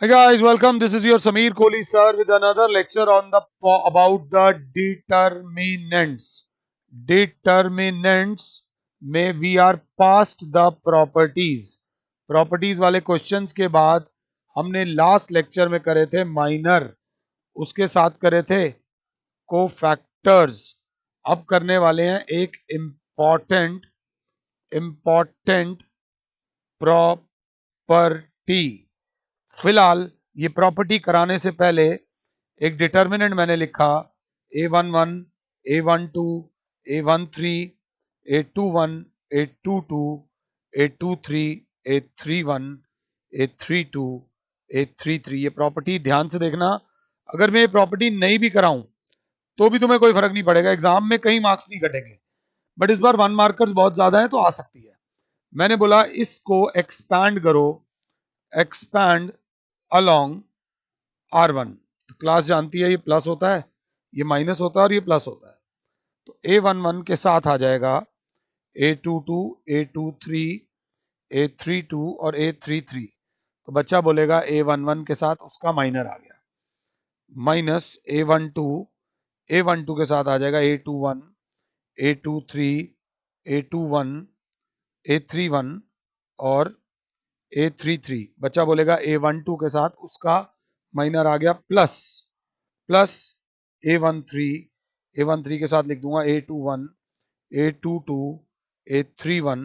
Hi guys, welcome. This is your Sameer Kohli sir with another lecture on the about the determinants. Determinants में we are past the properties. Properties वाले questions के बाद हमने last lecture में करे थे minor, उसके साथ करे थे cofactors. अब करने वाले हैं एक important property. फिलहाल ये प्रॉपर्टी कराने से पहले एक डिटर्मिनेंट मैंने लिखा A11, A12, A13, A21, A22, A23, A31, A32, A33। ये प्रॉपर्टी ध्यान से देखना। अगर मैं ये प्रॉपर्टी नहीं भी कराऊं तो भी तुम्हें कोई फर्क नहीं पड़ेगा, एग्जाम में कई मार्क्स नहीं कटेंगे, बट इस बार 1 मार्कर्स बहुत ज्यादा है तो आ सकती है। मैंने बोला इसको एक्सपैंड करो, एक्सपैंड अलोंग R1। तो क्लास जानती है ये प्लस होता है, ये माइनस होता है और ये प्लस होता है। तो A11 के साथ आ जाएगा A22, A23, A32 और A33। तो बच्चा बोलेगा A11 के साथ उसका माइनर आ गया, माइनस A12 के साथ आ जाएगा A21, A23, A21, A31 और A33। बच्चा बोलेगा A12 के साथ उसका माइनर आ गया प्लस A13 के साथ लिख दूंगा A21, A22, A31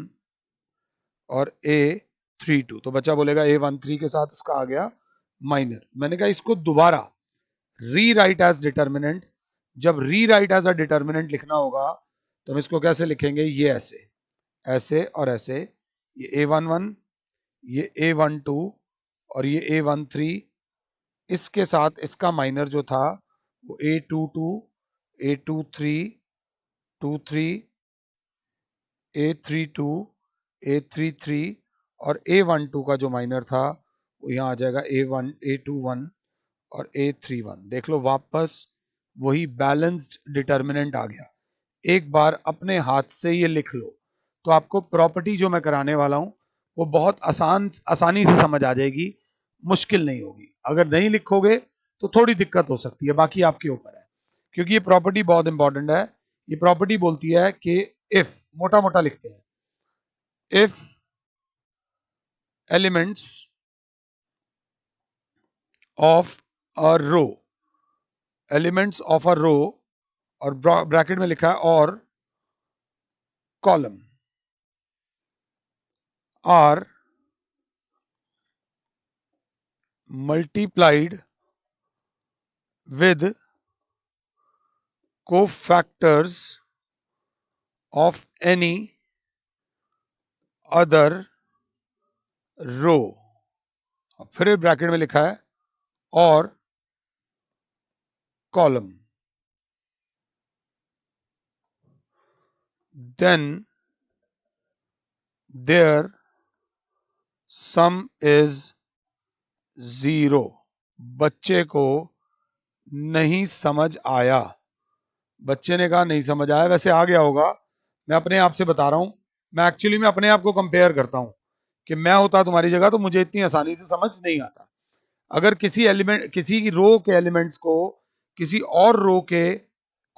और A32। तो बच्चा बोलेगा A13 के साथ उसका आ गया माइनर। मैंने कहा इसको दोबारा री राइट एज डिटर्मिनेंट। जब री राइट एज अ डिटर्मिनेंट लिखना होगा तो हम इसको कैसे लिखेंगे, ये ऐसे, ऐसे और ऐसे। ये A11, ये A12 और ये A13, इसके साथ इसका माइनर जो था वो A22, A23, 23, A32, A33 और A12 का जो माइनर था वो यहाँ आ जाएगा A1, A21 और A31। देख लो वापस वही बैलेंस्ड डिटर्मिनेंट आ गया। एक बार अपने हाथ से ये लिख लो तो आपको प्रॉपर्टी जो मैं कराने वाला हूं वो बहुत आसानी से समझ आ जाएगी, मुश्किल नहीं होगी। अगर नहीं लिखोगे तो थोड़ी दिक्कत हो सकती है, बाकी आपके ऊपर है, क्योंकि ये प्रॉपर्टी बहुत इंपॉर्टेंट है। ये प्रॉपर्टी बोलती है कि इफ, मोटा मोटा लिखते हैं, if elements of a row, elements of a row, और ब्रैकेट में लिखा है और column are multiplied with cofactors of any other row। फिर ब्रैकेट में लिखा है और column, then their sum is 0। बच्चे को नहीं समझ आया, बच्चे ने कहा नहीं समझ आया, वैसे आ गया होगा। मैं अपने आप से बता रहा हूं, मैं एक्चुअली में अपने आप को कंपेयर करता हूं कि मैं होता तुम्हारी जगह तो मुझे इतनी आसानी से समझ नहीं आता। अगर किसी एलिमेंट, किसी रो के एलिमेंट्स को किसी और रो के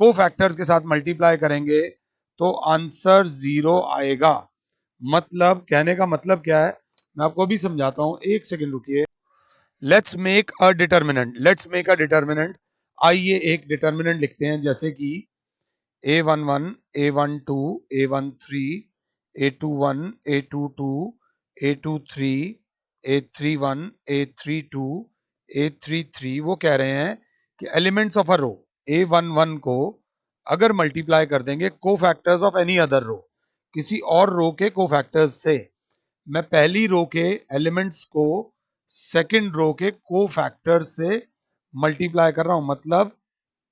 कोफैक्टर्स के साथ मल्टीप्लाई करेंगे तो आंसर 0 आएगा। मतलब कहने का मतलब क्या है, मैं आपको भी समझाता हूं, एक सेकंड रुकिए। Let's make a determinant, let's make a determinant. आइए एक डिटर्मिनेंट लिखते हैं, जैसे कि A11, A12, A13, A21, A22, A23, A31, A32, A33। वो कह रहे हैं कि elements of a row A11 को अगर मल्टीप्लाई कर देंगे कोफैक्टर्स ऑफ एनी अदर रो, किसी और रो के कोफैक्टर्स से। मैं पहली रो के एलिमेंट्स को सेकंड रो के कोफैक्टर्स से मल्टीप्लाई कर रहा हूं, मतलब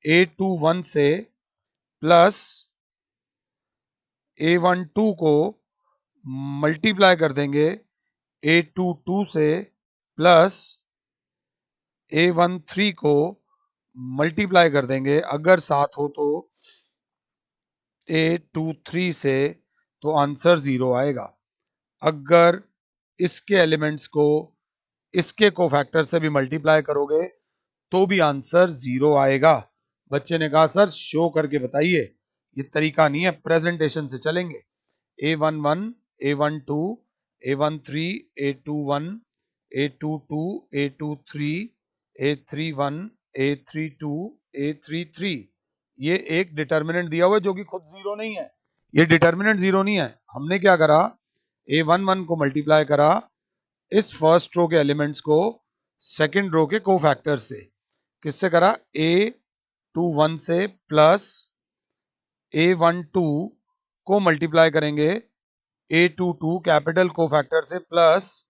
A21 से प्लस A12 को मल्टीप्लाई कर देंगे A22 से, प्लस A13 को मल्टीप्लाई कर देंगे अगर साथ हो तो A23 से, तो आंसर 0 आएगा। अगर इसके एलिमेंट्स को इसके कोफैक्टर से भी मल्टीप्लाई करोगे तो भी आंसर 0 आएगा। बच्चे ने कहा सर शो करके बताइए। ये तरीका नहीं है, प्रेजेंटेशन से चलेंगे। A11, A12, A13, A21, A22, A23, A31, A32, A33। ये एक डिटर्मिनेंट दिया हुआ है जो कि खुद जीरो नहीं है। ये डिटर्मिनेंट जीरो नहीं है। हमने क्या करा, A11 को मल्टीप्लाई करा इस फर्स्ट रो के एलिमेंट्स को सेकंड रो के कोफैक्टर से। किससे करा, A21 से प्लस A12 को मल्टीप्लाई करेंगे A22 कैपिटल कोफैक्टर से प्लस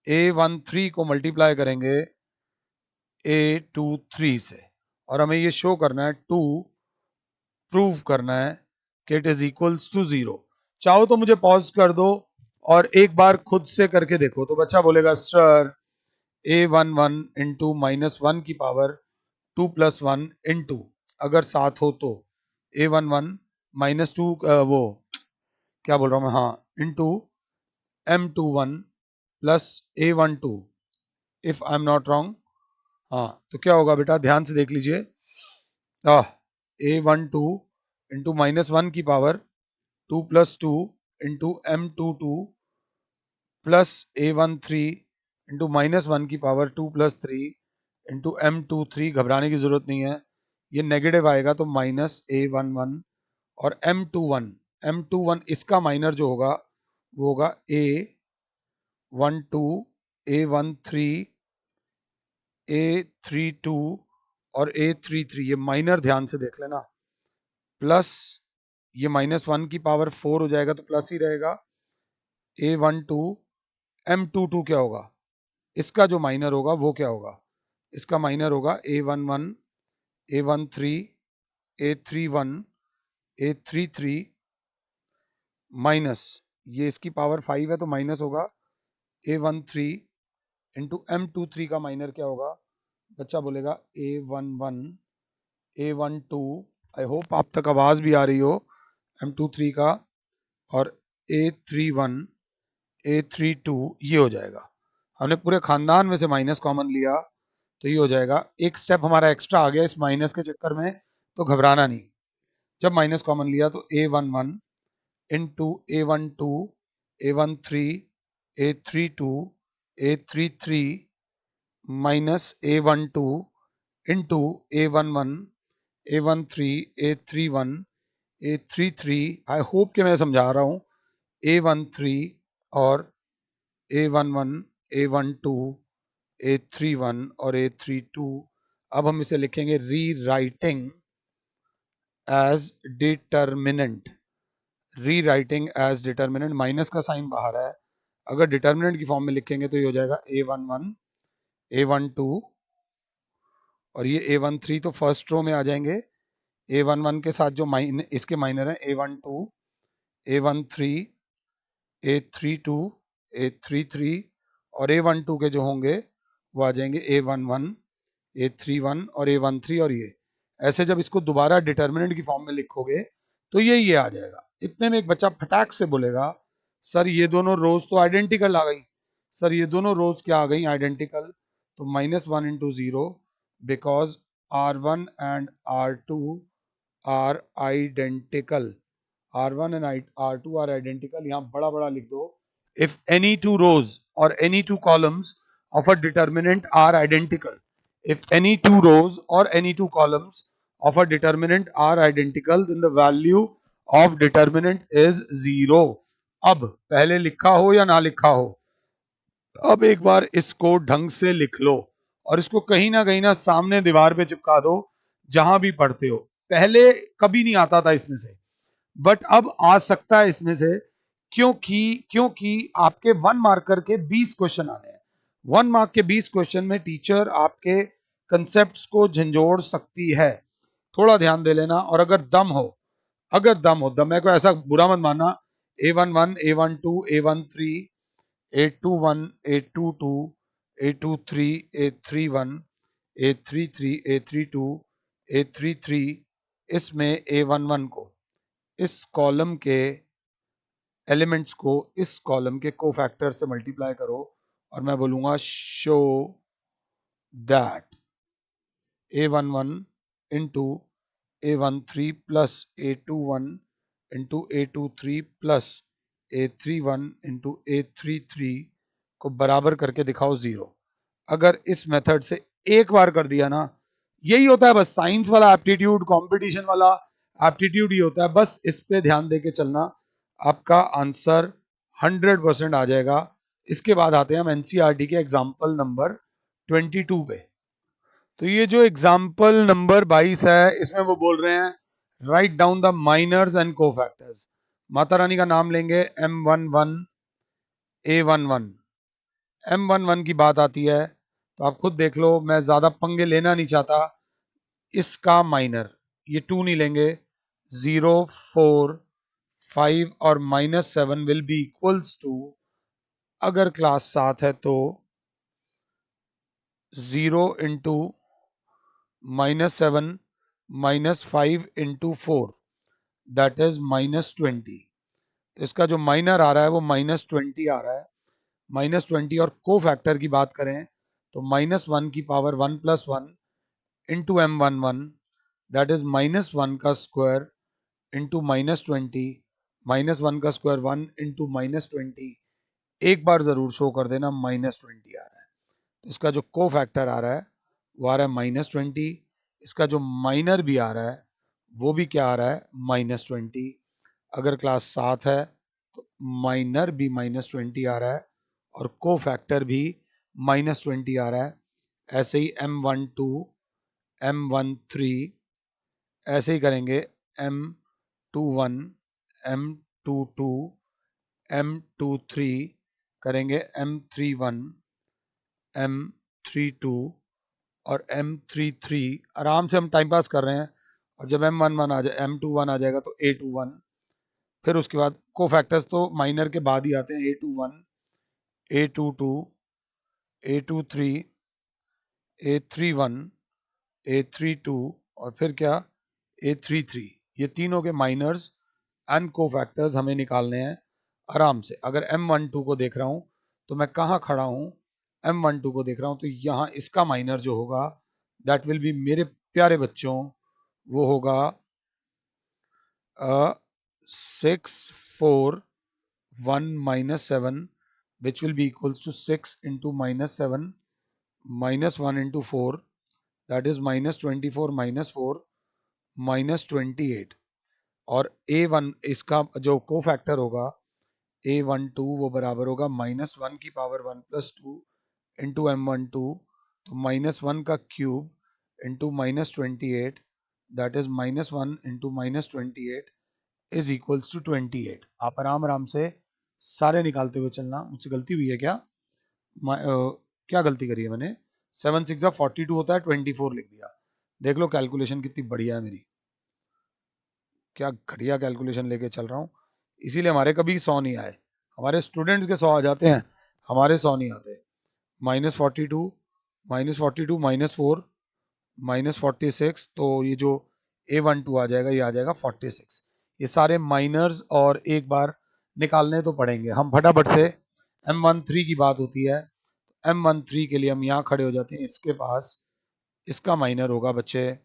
A13 को मल्टीप्लाई करेंगे A23 से। और हमें ये शो करना है, टू प्रूव करना है कि इट इज इक्वल्स टू 0। चाहो तो मुझे पॉज कर दो और एक बार खुद से करके देखो। तो बच्चा बोलेगा सर A11 इंटू -1 की पावर 2 + 1 इंटू, अगर साथ हो तो A11 -2 वो क्या बोल रहा हूं मैं, हाँ, into M21 plus A12 if I am not wrong. हाँ, तो क्या होगा बेटा, ध्यान से देख लीजिए। A12 इंटू -1 की power 2 + 2 into M22 plus A13 into -1 की पावर 2 + 3 इंटू M23। घबराने की जरूरत नहीं है, ये नेगेटिव आएगा तो -A11 और M21 इसका माइनर जो होगा वो होगा A12, A13, A32 और A33। ये माइनर ध्यान से देख लेना। प्लस ये -1 की पावर 4 हो जाएगा तो प्लस ही रहेगा। A12, M22 क्या होगा, इसका जो माइनर होगा वो क्या होगा, इसका माइनर होगा A11, A13, A31, A33 minus, ये इसकी पावर 5 है तो माइनस होगा A13 इंटू M23 का माइनर क्या होगा। बच्चा बोलेगा A11, A12, आई होप आप तक आवाज भी आ रही हो, M23 का, और A31, A32। ये हो जाएगा, हमने पूरे खानदान में से माइनस कॉमन लिया तो ये हो जाएगा। एक स्टेप हमारा एक्स्ट्रा आ गया इस माइनस के चक्कर में, तो घबराना नहीं। जब माइनस कॉमन लिया तो A11 into A12, A13, A32, A33 minus A12 into A11, A13, A31, A33। I hope कि मैं समझा रहा हूं। A13 और A11, A12, A31 और A32। अब हम इसे लिखेंगे री राइटिंग एज डिटर्मिनेंट। री राइटिंग एज डिटर्मिनेंट, माइनस का साइन बाहर है। अगर डिटर्मिनेंट की फॉर्म में लिखेंगे तो ये हो जाएगा A11, A12 और ये A13 तो फर्स्ट रो में आ जाएंगे। A11 के साथ जो इसके माइनर है A12, A13, A32, A33 और A12 के जो होंगे वो आ जाएंगे A11, A31 और A13। और ये ऐसे जब इसको दोबारा डिटर्मिनेंट की फॉर्म में लिखोगे तो ये आ जाएगा। इतने में एक बच्चा फटाक से बोलेगा सर ये दोनों रोज तो आइडेंटिकल आ गई। सर ये दोनों रोज क्या आ गई, आइडेंटिकल। तो -1 into 0 because R1 and R2 are identical. R1 and R2 are identical। यहाँ बड़ा बड़ा लिख दो, if any two rows or any two columns of a determinant are identical, if any two rows or any two columns of a determinant are identical, then the value of determinant is 0। अब पहले लिखा हो या ना लिखा हो, अब एक बार इसको ढंग से लिख लो और इसको कहीं ना सामने दीवार पे चिपका दो जहां भी पढ़ते हो। पहले कभी नहीं आता था इसमें से, बट अब आ सकता है इसमें से, क्योंकि क्योंकि आपके 1 मार्कर के 20 क्वेश्चन आने हैं। 1 मार्क के 20 क्वेश्चन में टीचर आपके कंसेप्ट्स को झंझोड़ सकती है। थोड़ा ध्यान दे लेना। और अगर दम हो, दम को ऐसा बुरा मत मानना। A11, A12, A13, A21, A22, A23, A31, A33, A32, A33, इसमें A11 को इस कॉलम के एलिमेंट्स को इस कॉलम के कोफैक्टर से मल्टीप्लाई करो और मैं बोलूंगा show that A11 into A13 plus A21 into A23 plus A31 into A33 को बराबर करके दिखाओ 0। अगर इस मेथड से एक बार कर दिया ना, यही होता है बस साइंस वाला एप्टीट्यूड, कंपटीशन वाला एप्टीट्यूड ही होता है, बस इस पे ध्यान देके चलना, आपका आंसर 100% आ जाएगा। इसके बाद आते हैं हम एनसीईआरटी के एग्जाम्पल नंबर 22 पे। तो ये जो एग्जाम्पल नंबर 22 है, इसमें वो बोल रहे हैं write down the minors and cofactors. Mata Rani का नाम लेंगे M11 A11। M11 की बात आती है तो आप खुद देख लो, मैं ज्यादा पंगे लेना नहीं चाहता। इसका माइनर ये 2 नहीं लेंगे, 0 4 5 और -7 विल बी इक्वल्स टू, अगर क्लास 7 है तो 0 इंटू -7 -5 इंटू 4 दैट इज -20। तो इसका जो माइनर आ रहा है वो -20 आ रहा है। -20 और को फैक्टर की बात करें तो -1 की power 1 + 1 into M11 that is -1 का स्क्वायर इंटू -20, -1 का स्क्वायर 1 इंटू -20। एक बार जरूर शो कर देना -20 आ रहा है। तो इसका जो को फैक्टर आ रहा है वो आ रहा है -20। इसका जो माइनर भी आ रहा है वो भी क्या आ रहा है, -20। अगर क्लास 7 है तो माइनर भी -20 आ रहा है और को फैक्टर भी -20 आ रहा है। ऐसे ही M12 M13 ऐसे ही करेंगे, M21 M22 M23 करेंगे, M31 M32 और M33। आराम से हम टाइम पास कर रहे हैं। और जब M11 आ जाए M21 आ जाएगा तो A21, फिर उसके बाद को फैक्टर्स तो माइनर के बाद ही आते हैं, A21 A22 A23 A31 A32 और फिर क्या A33। ये तीनों के माइनर्स एंड को फैक्टर्स हमें निकालने हैं आराम से। अगर M12 को देख रहा हूं तो मैं कहाँ खड़ा हूं, M12 को देख रहा हूं तो यहाँ इसका माइनर जो होगा दैट विल बी, मेरे प्यारे बच्चों, वो होगा 6 4 1 -7 which will be equals to 6 into -7 -1 into 4 that is -24 -4 -28। और A1 इसका जो को फैक्टर होगा A12 वो बराबर होगा -1 की पावर 1 + 2 इंटू M12, तो -1 का cube into -28 that is -1 into -28 is equals to 28। आप आराम आराम से सारे निकालते हुए चलना। मुझसे गलती हुई है क्या? क्या गलती करी है मैंने? 7 6 42 होता है, 24 लिख दिया। देख लो कैलकुलेशन कितनी बढ़िया है मेरी, क्या घटिया कैलकुलेशन लेके चल रहा हूँ। इसीलिए हमारे कभी 100 नहीं आए। हमारे स्टूडेंट्स के 100 आ जाते हैं, हमारे 100 नहीं आते। -42 -42 -4 -46, तो ये जो A12 आ जाएगा, ये आ जाएगा 46। ये सारे माइनर्स और एक बार निकालने तो पड़ेंगे। हम फटाफट से M13 की बात होती है, M13 के लिए हम यहाँ खड़े हो जाते हैं। इसके पास इसका माइनर होगा बच्चे,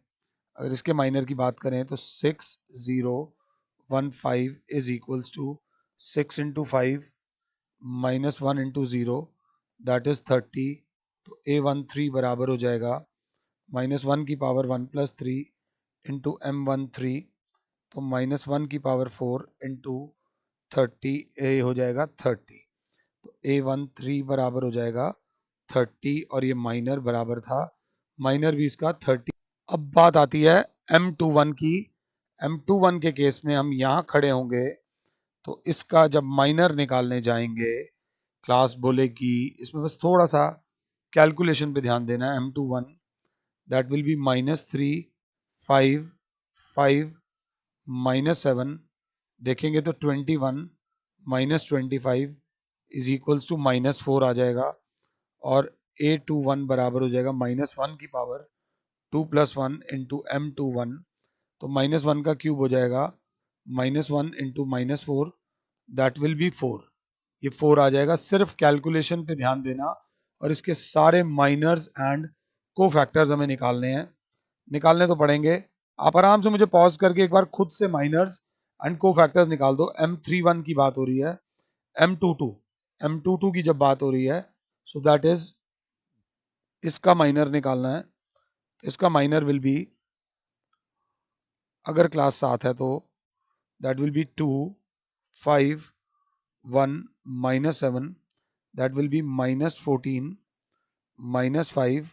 अगर इसके माइनर की बात करें तो 6015 is equals to 6 into 5 -1 into 0 that is 30। तो A13 बराबर हो जाएगा -1 की पावर 1 + 3 इंटू M13, तो -1 की पावर 4 इंटू 30 ए हो जाएगा 30। तो A13 बराबर हो जाएगा 30 और ये माइनर बराबर था, माइनर भी इसका 30। अब बात आती है M21 की। M21 के केस में हम यहाँ खड़े होंगे तो इसका जब माइनर निकालने जाएंगे, क्लास बोलेगी, इसमें बस थोड़ा सा कैलकुलेशन पे ध्यान देना है। M21 दैट विल बी -3 5 5 -7, देखेंगे तो 21 -25 इज इक्वल्स टू -4 आ जाएगा। और A21 बराबर हो जाएगा -1 की पावर 2 + 1 इंटू M21, तो -1 का क्यूब हो जाएगा -1 इंटू -4 दैट विल बी 4। ये 4 आ जाएगा। सिर्फ कैलकुलेशन पे ध्यान देना और इसके सारे माइनर्स एंड को फैक्टर्स हमें निकालने हैं, निकालने तो पड़ेंगे। आप आराम से मुझे पॉज करके एक बार खुद से माइनर्स एंड को फैक्टर्स निकाल दो। M31 की बात हो रही है, M22 की जब बात हो रही है, सो दैट इज इसका माइनर निकालना है। इसका माइनर विल बी, अगर क्लास 7 है तो that will be 2 5 1 -7, that will be -14 -5,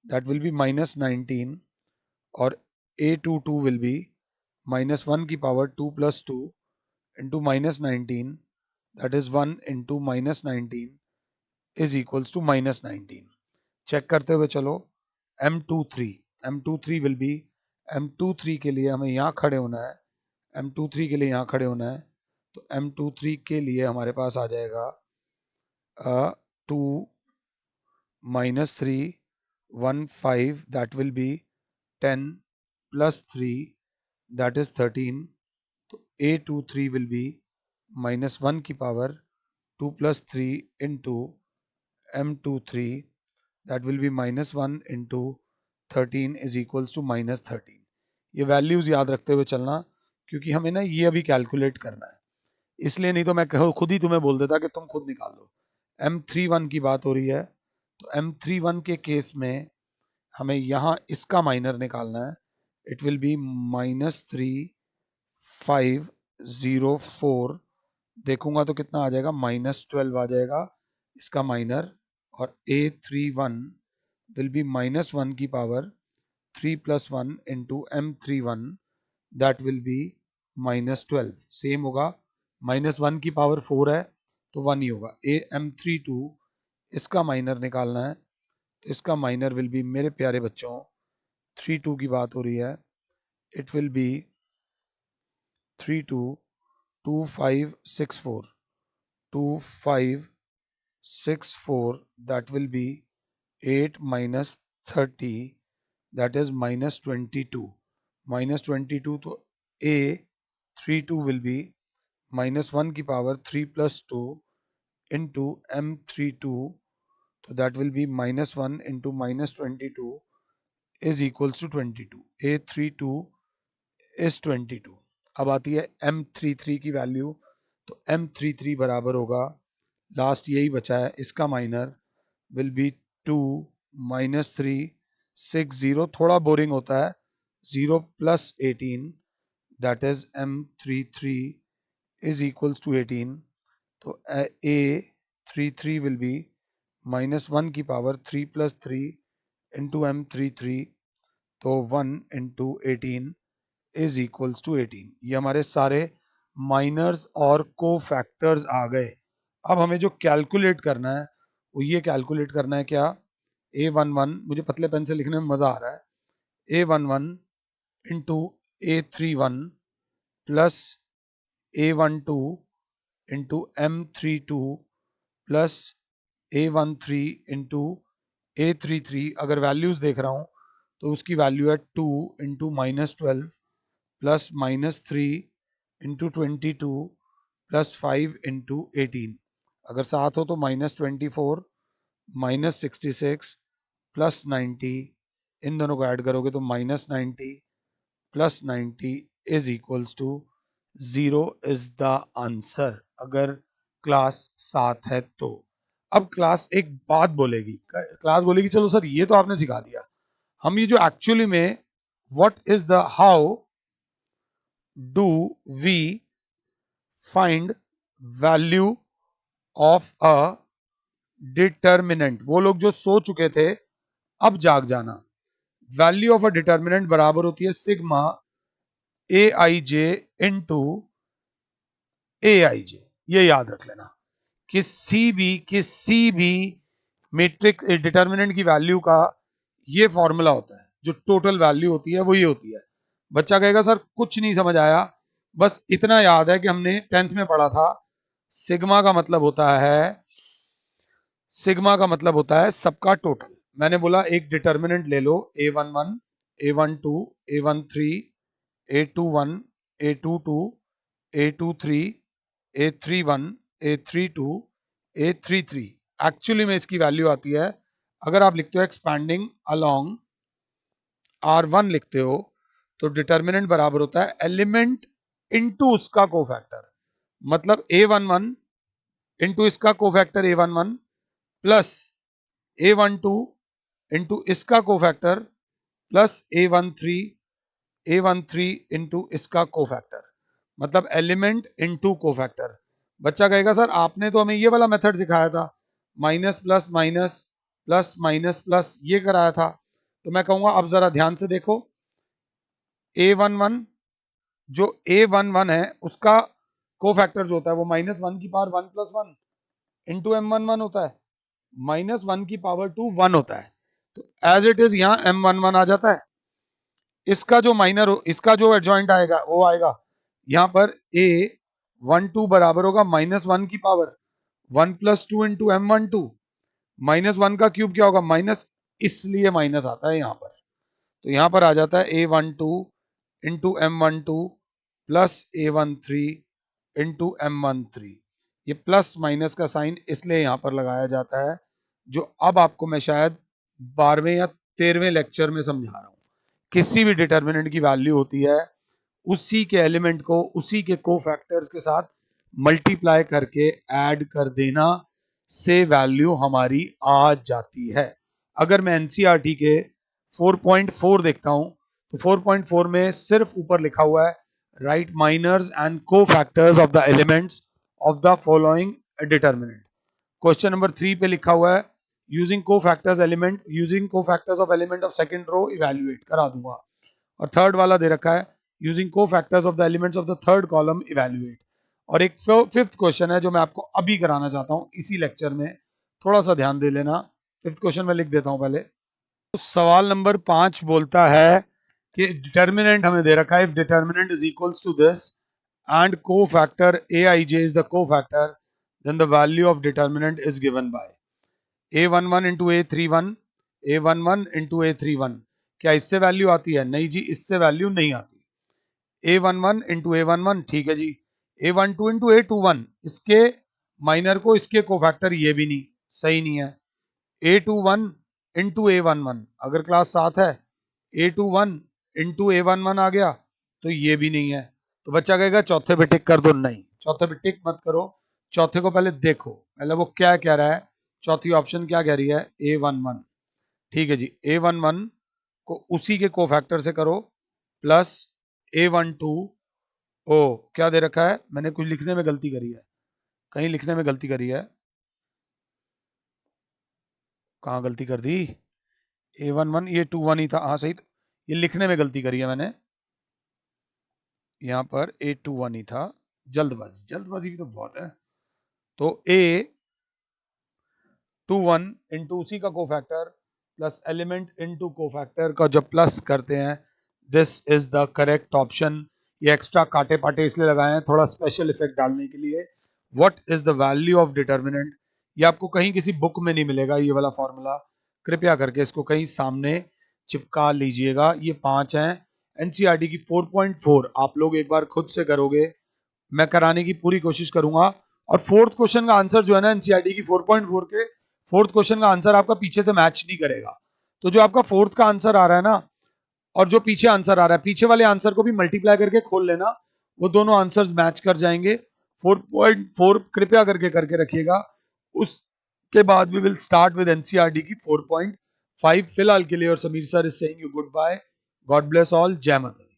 that will be -19, और A22 will be -1 की power 2 + 2 into -19, that is 1 into -19 is equals to -19। Check करते हुए चलो। M23 will be, M23 के लिए हमें यहाँ खड़े होना है, M23 के लिए यहाँ खड़े होना है, तो M23 के लिए हमारे पास आ जाएगा 2 -3 1 5, that will be 10 plus 3, that is 13, तो A23 will be -1 की power 2 plus 3 into M23, that will be -1 into 13 is equals to -13। ये वैल्यूज याद रखते हुए चलना, क्योंकि हमें ना ये अभी कैलकुलेट करना है, इसलिए नहीं तो मैं खुद ही तुम्हें बोल देता कि तुम खुद निकाल लो। M31 की बात हो रही है, तो M31 के केस में हमें यहाँ इसका माइनर निकालना है। इट विल बी -3504, देखूंगा तो कितना आ जाएगा, -12 आ जाएगा इसका माइनर, और A31 विल बी -1 की power 3 + 1 into M31, that will be -12, same होगा, -1 की पावर 4 है तो 1 ही होगा। M32 इसका माइनर निकालना है, तो इसका माइनर विल बी, मेरे प्यारे बच्चों 32 की बात हो रही है, it will be 322564 2564, that will be 8 minus 30, that is -22 -22, तो A32 will be -1 की पावर 3 + 2 into M32, तो that will be -1 into -22 is equals to 22। A32 is 22। अब आती है M33 की वैल्यू, तो M33 बराबर होगा, लास्ट यही बचा है, इसका माइनर विल बी 2 -3 60, थोड़ा बोरिंग होता है, 0 + 18, that is M33 is equals to 18, तो A33 विल बी -1 की पावर 3 + 3 into M33, तो 1 into 18 is equals to 18। ये हमारे सारे माइनर्स और को फैक्टर्स आ गए। अब हमें जो कैलकुलेट करना है वो ये कैलकुलेट करना है क्या, A11, मुझे पतले पेन से लिखने में मजा आ रहा है, A11 into A31 plus A12 into M32 plus A13 into A33। अगर वैल्यूज देख रहा हूं तो उसकी वैल्यू है 2 into -12 plus -3 into 22 plus 5 into 18। अगर साथ हो तो -24 -66 प्लस 90, इन दोनों को ऐड करोगे तो -90 plus 90 is equals to 0 is the answer, अगर क्लास 7 है तो। अब क्लास एक बात बोलेगी, क्लास बोलेगी चलो सर ये तो आपने सिखा दिया, हम ये जो एक्चुअली में what is the, how do we find value of a determinant, वो लोग जो सो चुके थे अब जाग जाना। वैल्यू ऑफ अ डिटर्मिनेंट बराबर होती है सिग्मा ए आई जे इंटू ए आई जे, ये याद रख लेना। किसी भी मैट्रिक्स डिटर्मिनेंट की वैल्यू का ये फॉर्मूला होता है, जो टोटल वैल्यू होती है वो ये होती है। बच्चा कहेगा सर कुछ नहीं समझ आया, बस इतना याद है कि हमने 10th में पढ़ा था, सिग्मा का मतलब होता है, सिग्मा का मतलब होता है सबका टोटल। मैंने बोला एक डिटर्मिनेंट ले लो, A11 A12 A13 A21 A22 A23 A31 A3 to A33। Actually में इसकी वैल्यू आती है, अगर आप लिखते हो एक्सपैंडिंग अलोंग R1 लिखते हो तो डिटर्मिनेंट बराबर होता है एलिमेंट इनटू उसका कोफैक्टर, मतलब A11 इनटू इसका cofactor A11 plus A12 into इसका कोफैक्टर प्लस A13 इनटू इसका कोफैक्टर, मतलब एलिमेंट इनटू कोफैक्टर। बच्चा कहेगा सर आपने तो हमें ये वाला मेथड सिखाया था, minus plus minus plus minus plus ये कराया था। तो मैं कहूंगा अब जरा ध्यान से देखो, A11 जो A11 है उसका कोफैक्टर जो होता है वो -1 की पावर 1 + 1 इंटू M11 होता है, -1 की पावर 2 1 होता है। तो एज इट इज यहाँ M11 आ जाता है। इसका जो इसका जो एडजॉइंट आएगा वो आएगा यहाँ पर A12 बराबर होगा -1 की पावर 1 + 2 इंटू M12। -1 का क्यूब क्या होगा माइनस, इसलिए माइनस आता है यहाँ पर। तो यहाँ पर आ जाता है A12 into M12 plus A13 into M13। ये प्लस माइनस का साइन इसलिए यहाँ पर लगाया जाता है, जो अब आपको मैं शायद 12वें या 13वें लेक्चर में समझा रहा हूँ। किसी भी डिटर्मिनेंट की वैल्यू होती है, उसी के एलिमेंट को उसी के कोफैक्टर्स के साथ मल्टीप्लाई करके ऐड कर देना से वैल्यू हमारी आ जाती है। अगर मैं एनसीईआरटी के 4.4 देखता हूं तो 4.4 में सिर्फ ऊपर लिखा हुआ है write minors and cofactors of the elements of the following determinant. Question number 3 पे लिखा हुआ है using cofactors of element of second row evaluate करा दूंगा। और थर्ड वाला दे रखा है using cofactors of the elements of the third column evaluate. और एक फिफ्थ क्वेश्चन है जो मैं आपको अभी कराना चाहता हूं इसी लेक्चर में, थोड़ा सा ध्यान दे लेना। फिफ्थ क्वेश्चन में लिख देता हूं पहले। तो सवाल नंबर 5 बोलता है कि डिटर्मिनेंट हमें दे रखा है, if determinant is equals to this and cofactor aij is the cofactor then the value of determinant is given by A11 into A11 into A31। क्या इससे वैल्यू आती है? नहीं जी, इससे वैल्यू नहीं आती। A11 इंटू A11 ठीक है जी, A12 इंटू A21 इसके माइनर को इसके कोफैक्टर ये भी नहीं, सही नहीं है। A21 इंटू A11 अगर क्लास 7 है, A21 इंटू A11 आ गया तो ये भी नहीं है। तो बच्चा कहेगा चौथे पे टिक कर दो, नहीं चौथे पे टिक मत करो, चौथे को पहले देखो पहले वो क्या कह रहा है। चौथी ऑप्शन क्या कह रही है? A11। ठीक है जी, A11 को उसी के कोफैक्टर से करो प्लस A12। ओ क्या दे रखा है, मैंने कुछ लिखने में गलती करी है, कहीं लिखने में गलती करी है, कहाँ गलती कर दी? A11 ये 21 ही था, हाँ सही, ये लिखने में गलती करी है मैंने, यहाँ पर A21 ही था, जल्दबाजी जल्दबाजी भी तो बहुत है। तो A21 इंटू उसी का cofactor plus element into cofactor का जब प्लस करते हैं, this is the correct option. ये एक्स्ट्रा काटे पाटे इसलिए लगाए हैं थोड़ा स्पेशल इफेक्ट डालने के लिए। What is the value of determinant, ये आपको कहीं किसी बुक में नहीं मिलेगा ये वाला फॉर्मूला, कृपया करके इसको कहीं सामने चिपका लीजिएगा। ये 5 हैं एनसीईआरटी की 4.4, आप लोग एक बार खुद से करोगे, मैं कराने की पूरी कोशिश करूंगा। और फोर्थ क्वेश्चन का आंसर जो है ना एनसीईआरटी की 4.4 के फोर्थ क्वेश्चन का आंसर आपका पीछे से मैच नहीं करेगा। तो जो आपका फोर्थ का आंसर आ रहा है ना और जो पीछे आंसर आ रहा है, पीछे वाले आंसर को भी मल्टीप्लाई करके खोल लेना, वो दोनों आंसर्स मैच कर जाएंगे। 4.4 कृपया करके रखिएगा। उसके बाद we will start with NCERT की 4.5 फिलहाल के लिए। और Sameer sir is saying you good bye, God bless all, जय माता दी।